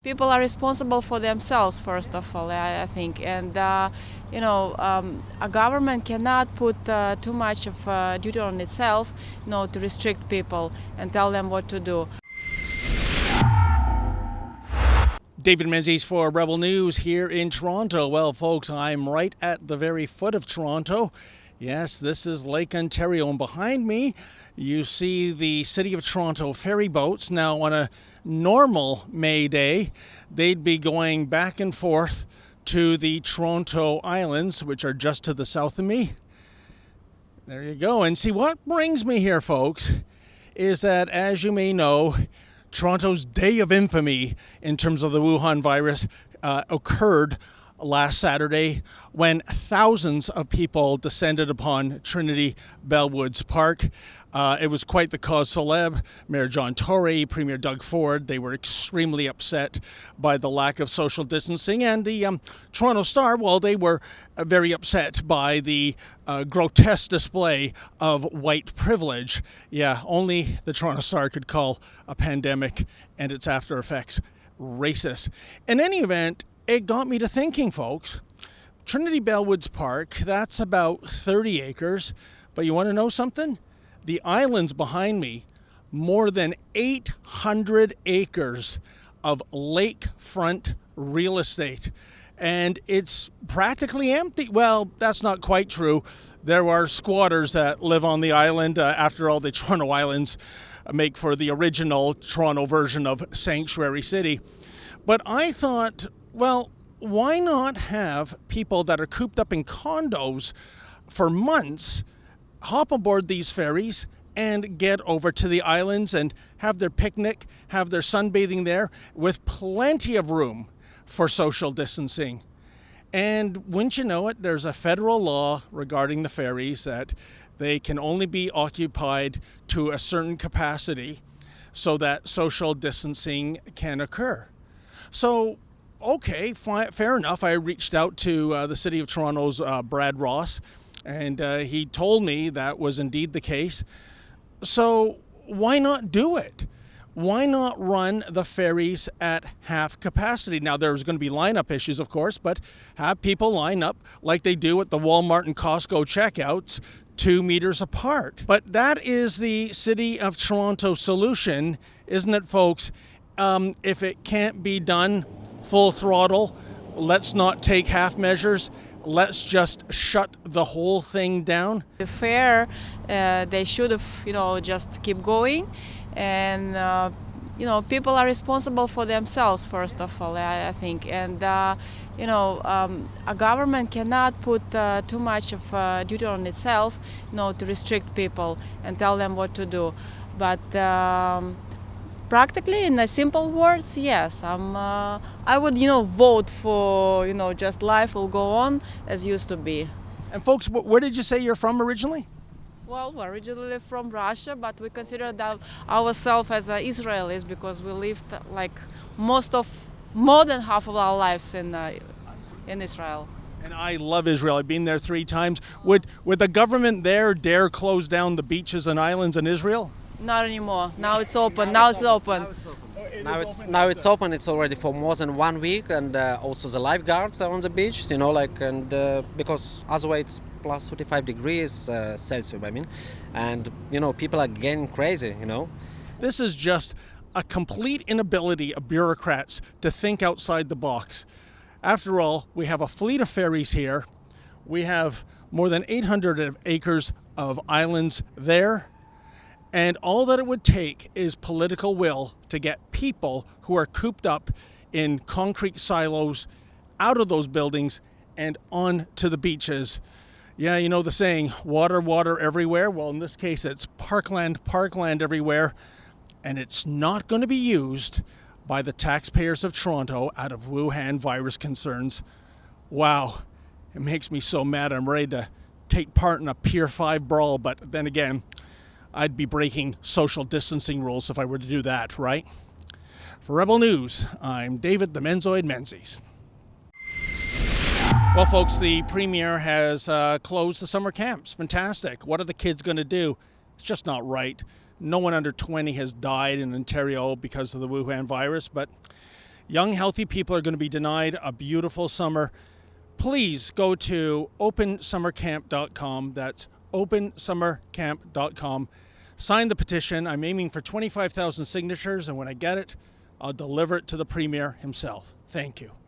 People are responsible for themselves, first of all, I think. And, a government cannot put too much of duty on itself, to restrict people and tell them what to do. David Menzies for Rebel News here in Toronto. Well, folks, I'm right at the very foot of Toronto. Yes, this is Lake Ontario, and behind me you see the City of Toronto ferry boats. Now, on a normal May Day, they'd be going back and forth to the Toronto Islands, which are just to the south of me. There you go. And see, what brings me here, folks, is that, as you may know, Toronto's day of infamy in terms of the Wuhan virus occurred last Saturday when thousands of people descended upon Trinity Bellwoods Park. It was quite the cause célèbre. Mayor John Tory, Premier Doug Ford, they were extremely upset by the lack of social distancing. And the Toronto Star, well, they were very upset by the grotesque display of white privilege. Yeah, only the Toronto Star could call a pandemic and its after effects racist. In any event, it got me to thinking, folks. Trinity Bellwoods Park, that's about 30 acres. But you want to know something? The islands behind me, more than 800 acres of lakefront real estate. And it's practically empty. Well, that's not quite true. There are squatters that live on the island. After all, the Toronto Islands make for the original Toronto version of Sanctuary City. But I thought, well, why not have people that are cooped up in condos for months hop aboard these ferries and get over to the islands and have their picnic, have their sunbathing there with plenty of room for social distancing. And wouldn't you know it, there's a federal law regarding the ferries that they can only be occupied to a certain capacity so that social distancing can occur. So, okay, fair enough. I reached out to the City of Toronto's Brad Ross, and he told me that was indeed the case. So why not do it? Why not run the ferries at half capacity? Now, there's going to be lineup issues, of course, but have people line up like they do at the Walmart and Costco checkouts, 2 meters apart. But that is the City of Toronto solution, isn't it, folks? If it can't be done full throttle, let's not take half measures. Let's just shut the whole thing down. The fair, they should have, just keep going. And, people are responsible for themselves, first of all, I think. And, a government cannot put too much of duty on itself, to restrict people and tell them what to do. But practically, in the simple words, yes, I would, vote for, just life will go on as used to be. And folks, where did you say you're from originally? Well, we're originally from Russia, but we consider that ourselves as Israelis because we lived more than half of our lives in Israel. And I love Israel. I've been there 3 times. Would the government there dare close down the beaches and islands in Israel? Not anymore. Now it's open. Now it's open. Now it's open. It's already for more than 1 week, and also the lifeguards are on the beach. Because otherwise it's plus 35 degrees Celsius. And people are getting crazy. This is just a complete inability of bureaucrats to think outside the box. After all, we have a fleet of ferries here. We have more than 800 acres of islands there. And all that it would take is political will to get people who are cooped up in concrete silos out of those buildings and onto the beaches. Yeah, you know the saying, water, water everywhere. Well, in this case, it's parkland, parkland everywhere. And it's not going to be used by the taxpayers of Toronto out of Wuhan virus concerns. Wow, it makes me so mad. I'm ready to take part in a Pier 5 brawl, but then again, I'd be breaking social distancing rules if I were to do that, right? For Rebel News, I'm David the Menzoid Menzies. Well, folks, the Premier has closed the summer camps. Fantastic. What are the kids going to do? It's just not right. No one under 20 has died in Ontario because of the Wuhan virus, but Young, healthy people are going to be denied a beautiful summer. Please go to opensummercamp.com. That's opensummercamp.com. Sign the petition. I'm aiming for 25,000 signatures, and when I get it, I'll deliver it to the Premier himself. Thank you.